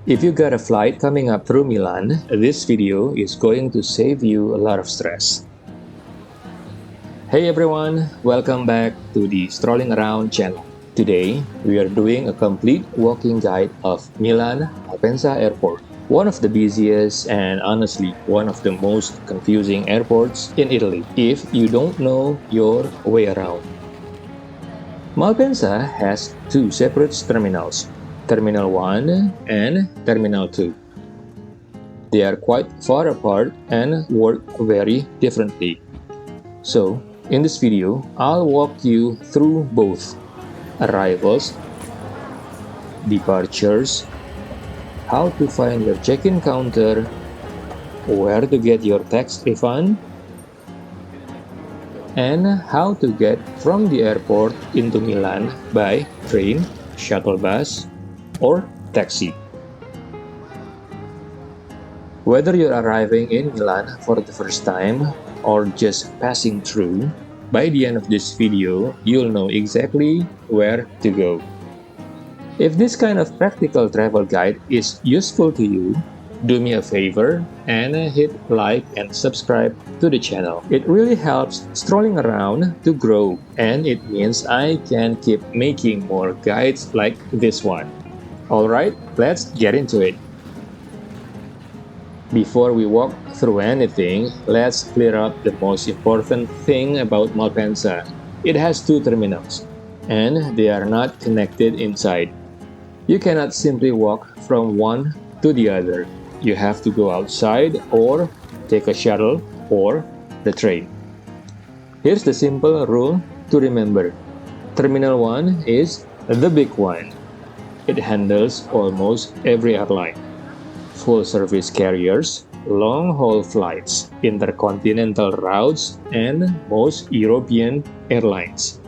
If you got a flight coming up through Milan, this video is going to save you a lot of stress. Hey everyone, welcome back to the Strolling Around channel. Today, we are doing a complete walking guide of Milan Malpensa Airport, one of the busiest and honestly one of the most confusing airports in Italy if you don't know your way around. Malpensa has two separate terminals, Terminal 1 and Terminal 2. They are quite far apart and work very differently. So, in this video, I'll walk you through both arrivals, departures, how to find your check-in counter, where to get your tax refund, and how to get from the airport into Milan by train, shuttle bus, or taxi. Whether you're arriving in Milan for the first time or just passing through, by the end of this video, you'll know exactly where to go. If this kind of practical travel guide is useful to you, do me a favor and hit like and subscribe to the channel. It really helps Strolling Around to grow, and it means I can keep making more guides like this one. Alright, let's get into it. Before we walk through anything, let's clear up the most important thing about Malpensa. It has two terminals, and they are not connected inside. You cannot simply walk from one to the other. You have to go outside or take a shuttle or the train. Here's the simple rule to remember. Terminal 1 is the big one. It handles almost every airline. Full-service carriers, long-haul flights, intercontinental routes, and most European airlines.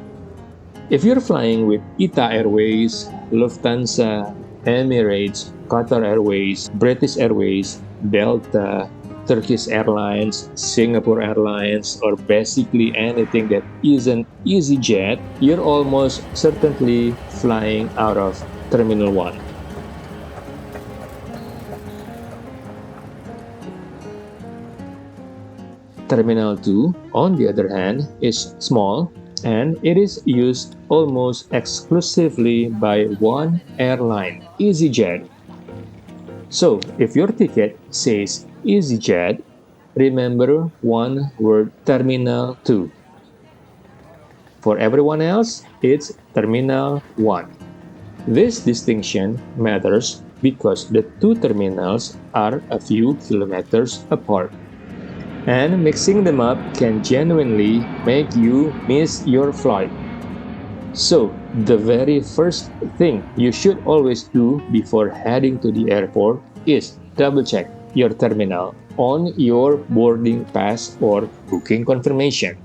If you're flying with ITA Airways, Lufthansa, Emirates, Qatar Airways, British Airways, Delta, Turkish Airlines, Singapore Airlines, or basically anything that isn't EasyJet, you're almost certainly flying out of Terminal 1. Terminal 2, on the other hand, is small and it is used almost exclusively by one airline, EasyJet. So, if your ticket says EasyJet, remember one word, Terminal 2. For everyone else, it's Terminal 1. This distinction matters because the two terminals are a few kilometers apart. And mixing them up can genuinely make you miss your flight. So, the very first thing you should always do before heading to the airport is double-check your terminal on your boarding pass or booking confirmation.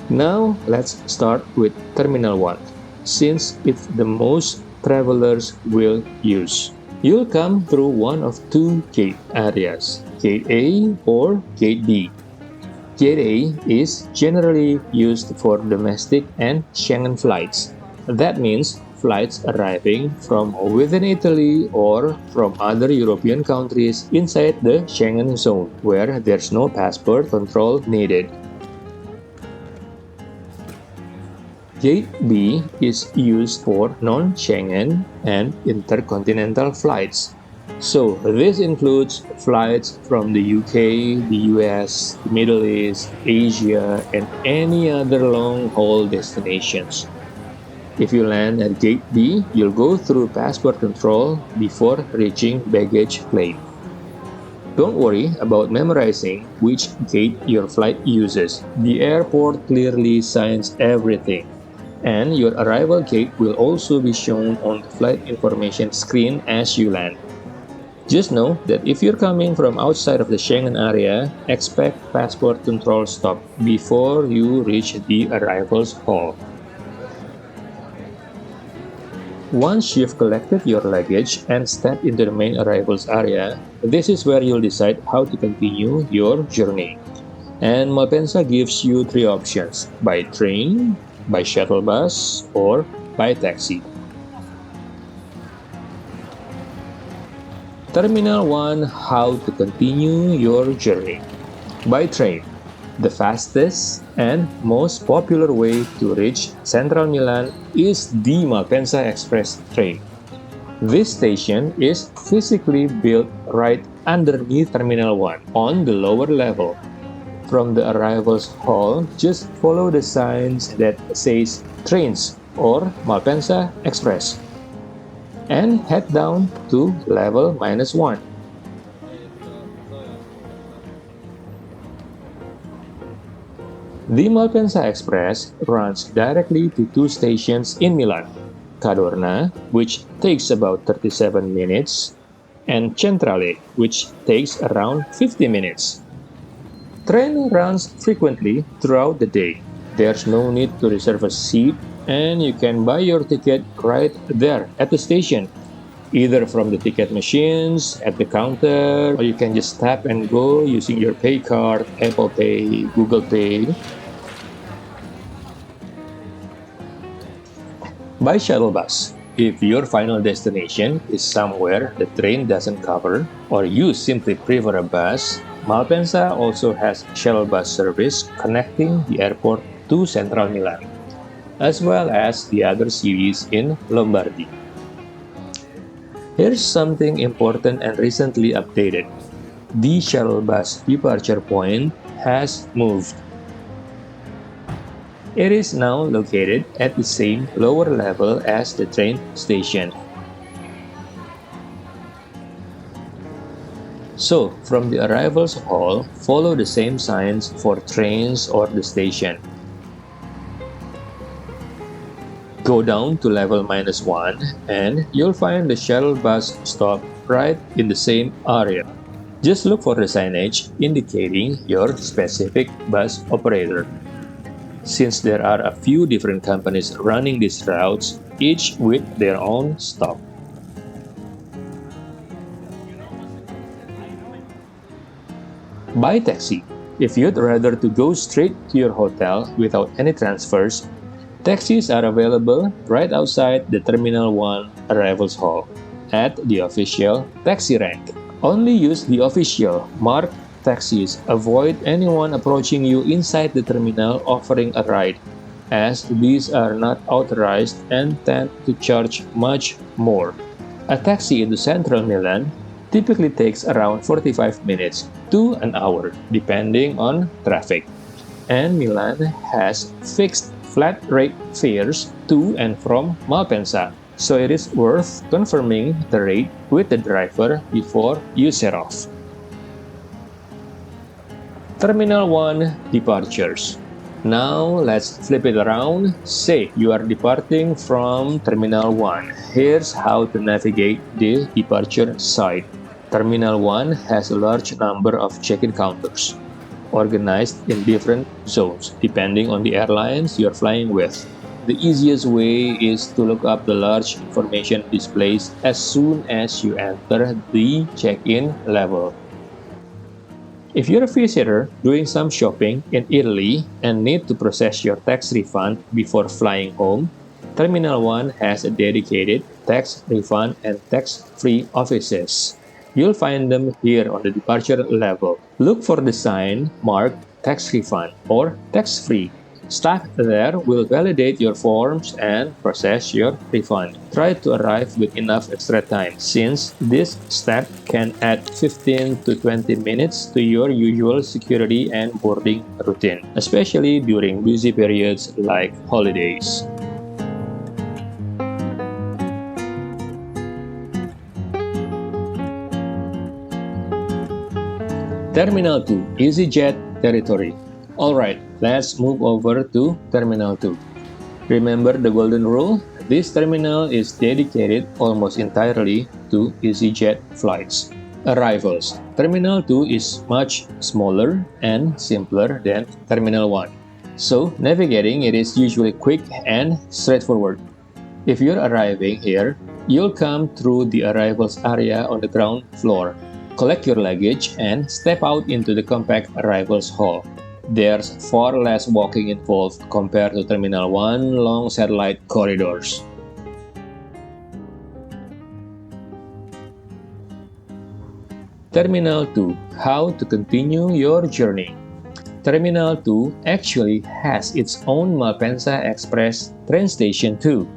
Now, let's start with Terminal 1, since it's the most travelers will use. You'll come through one of two gate areas, Gate A or Gate B. Gate A is generally used for domestic and Schengen flights. That means flights arriving from within Italy or from other European countries inside the Schengen zone, where there's no passport control needed. Gate B is used for non-Schengen and intercontinental flights. So this includes flights from the UK, the US, the Middle East, Asia, and any other long-haul destinations. If you land at Gate B, you'll go through passport control before reaching baggage claim. Don't worry about memorizing which gate your flight uses. The airport clearly signs everything. And your arrival gate will also be shown on the flight information screen as you land. Just know that if you're coming from outside of the Schengen area, expect passport control stop before you reach the arrivals hall. Once you've collected your luggage and stepped into the main arrivals area, this is where you'll decide how to continue your journey. And Malpensa gives you three options: by train, by shuttle bus, or by taxi. Terminal 1. How to continue your journey. By train. The fastest and most popular way to reach central Milan is the Malpensa Express train. This station is physically built right underneath Terminal 1 on the lower level. From the arrivals hall, just follow the signs that says Trains or Malpensa Express and head down to level -1. The Malpensa Express runs directly to two stations in Milan, Cadorna, which takes about 37 minutes, and Centrale, which takes around 50 minutes. Train runs frequently throughout the day. There's no need to reserve a seat, and you can buy your ticket right there at the station, either from the ticket machines at the counter, or you can just tap and go using your pay card, Apple Pay, Google Pay. By shuttle bus. If your final destination is somewhere the train doesn't cover, or you simply prefer a bus, Malpensa also has shuttle bus service connecting the airport to central Milan, as well as the other cities in Lombardy. Here's something important and recently updated. The shuttle bus departure point has moved. It is now located at the same lower level as the train station. So, from the arrivals hall, follow the same signs for trains or the station. Go down to level -1 and you'll find the shuttle bus stop right in the same area. Just look for the signage indicating your specific bus operator. Since there are a few different companies running these routes, each with their own stop. By taxi. If you'd rather to go straight to your hotel without any transfers, taxis are available right outside the Terminal 1 arrivals hall at the official taxi rank. Only use the official marked taxis. Avoid anyone approaching you inside the terminal offering a ride, as these are not authorized and tend to charge much more. A taxi into central Milan typically takes around 45 minutes to an hour, depending on traffic. And Milan has fixed flat rate fares to and from Malpensa, so it is worth confirming the rate with the driver before you set off. Terminal 1 Departures. Now let's flip it around. Say you are departing from Terminal 1. Here's how to navigate the departure side. Terminal 1 has a large number of check-in counters, organized in different zones depending on the airlines you're flying with. The easiest way is to look up the large information displays as soon as you enter the check-in level. If you're a visitor doing some shopping in Italy and need to process your tax refund before flying home, Terminal 1 has a dedicated tax refund and tax-free offices. You'll find them here on the departure level. Look for the sign marked tax refund or tax-free. Staff there will validate your forms and process your refund. Try to arrive with enough extra time, since this step can add 15 to 20 minutes to your usual security and boarding routine, especially during busy periods like holidays. Terminal 2 EasyJet territory. Alright, let's move over to Terminal 2. Remember the golden rule? This terminal is dedicated almost entirely to EasyJet flights. Arrivals. Terminal 2 is much smaller and simpler than Terminal 1. So, navigating it is usually quick and straightforward. If you're arriving here, you'll come through the arrivals area on the ground floor. Collect your luggage and step out into the compact arrivals hall. There's far less walking involved compared to Terminal 1 long satellite corridors. Terminal 2. How to continue your journey. Terminal 2 actually has its own Malpensa Express train station too.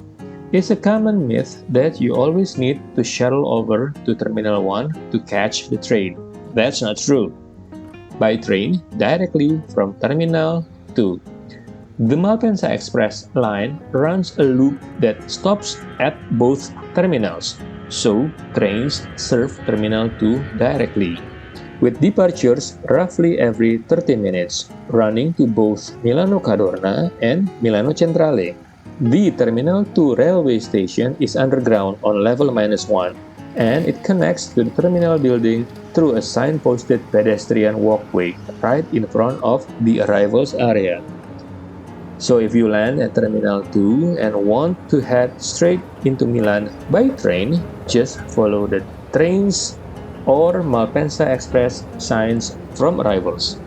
It's a common myth that you always need to shuttle over to Terminal 1 to catch the train. That's not true. By train directly from Terminal 2. The Malpensa Express line runs a loop that stops at both terminals, so trains serve Terminal 2 directly, with departures roughly every 30 minutes, running to both Milano Cadorna and Milano Centrale. The Terminal 2 railway station is underground on level -1, and it connects to the terminal building through a signposted pedestrian walkway right in front of the arrivals area. So if you land at Terminal 2 and want to head straight into Milan by train, just follow the trains or Malpensa Express signs from arrivals.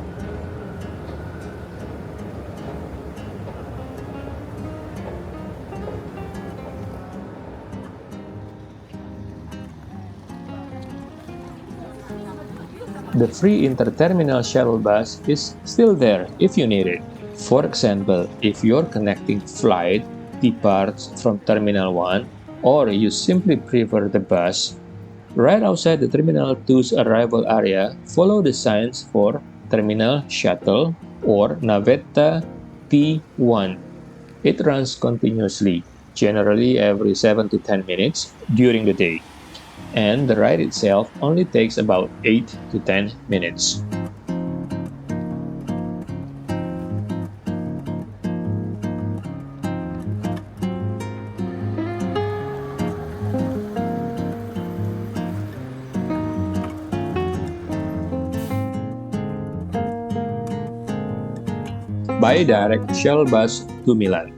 The free interterminal shuttle bus is still there if you need it. For example, if your connecting flight departs from Terminal 1 or you simply prefer the bus, right outside the Terminal 2's arrival area, follow the signs for Terminal Shuttle or Navetta T1. It runs continuously, generally every 7 to 10 minutes during the day, and the ride itself only takes about 8 to 10 minutes. Buy direct shuttle bus to Milan.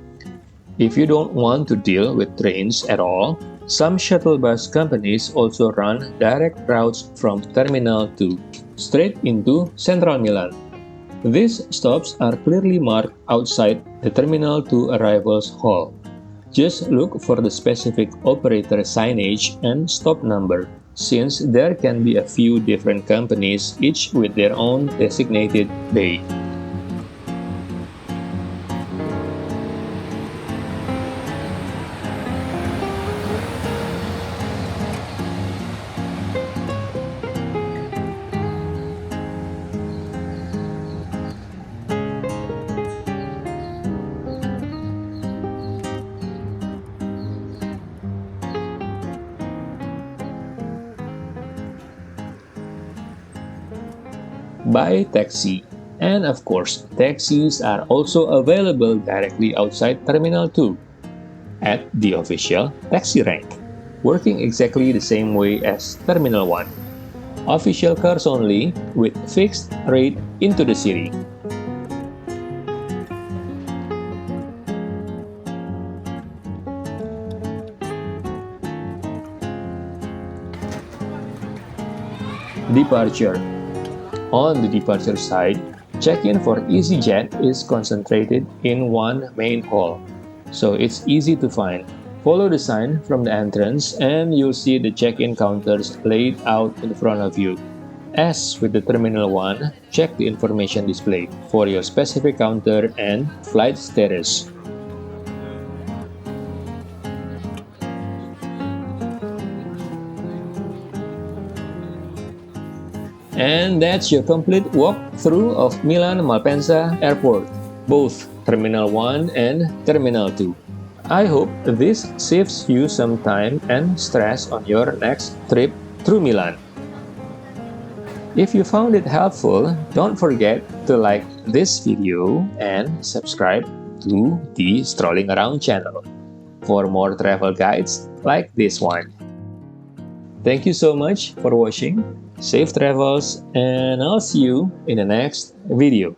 If you don't want to deal with trains at all, some shuttle bus companies also run direct routes from Terminal 2 straight into Central Milan. These stops are clearly marked outside the Terminal 2 arrivals hall. Just look for the specific operator signage and stop number, since there can be a few different companies, each with their own designated bay. By taxi. And of course, taxis are also available directly outside Terminal 2 at the official taxi rank, working exactly the same way as Terminal 1. Official cars only with fixed rate into the city. Departure. On the departure side, check-in for EasyJet is concentrated in one main hall, so it's easy to find. Follow the sign from the entrance and you'll see the check-in counters laid out in front of you. As with the Terminal 1, check the information display for your specific counter and flight status. And that's your complete walkthrough of Milan Malpensa Airport, both Terminal 1 and Terminal 2. I hope this saves you some time and stress on your next trip through Milan. If you found it helpful, don't forget to like this video and subscribe to the Strolling Around channel for more travel guides like this one. Thank you so much for watching. Safe travels, and I'll see you in the next video.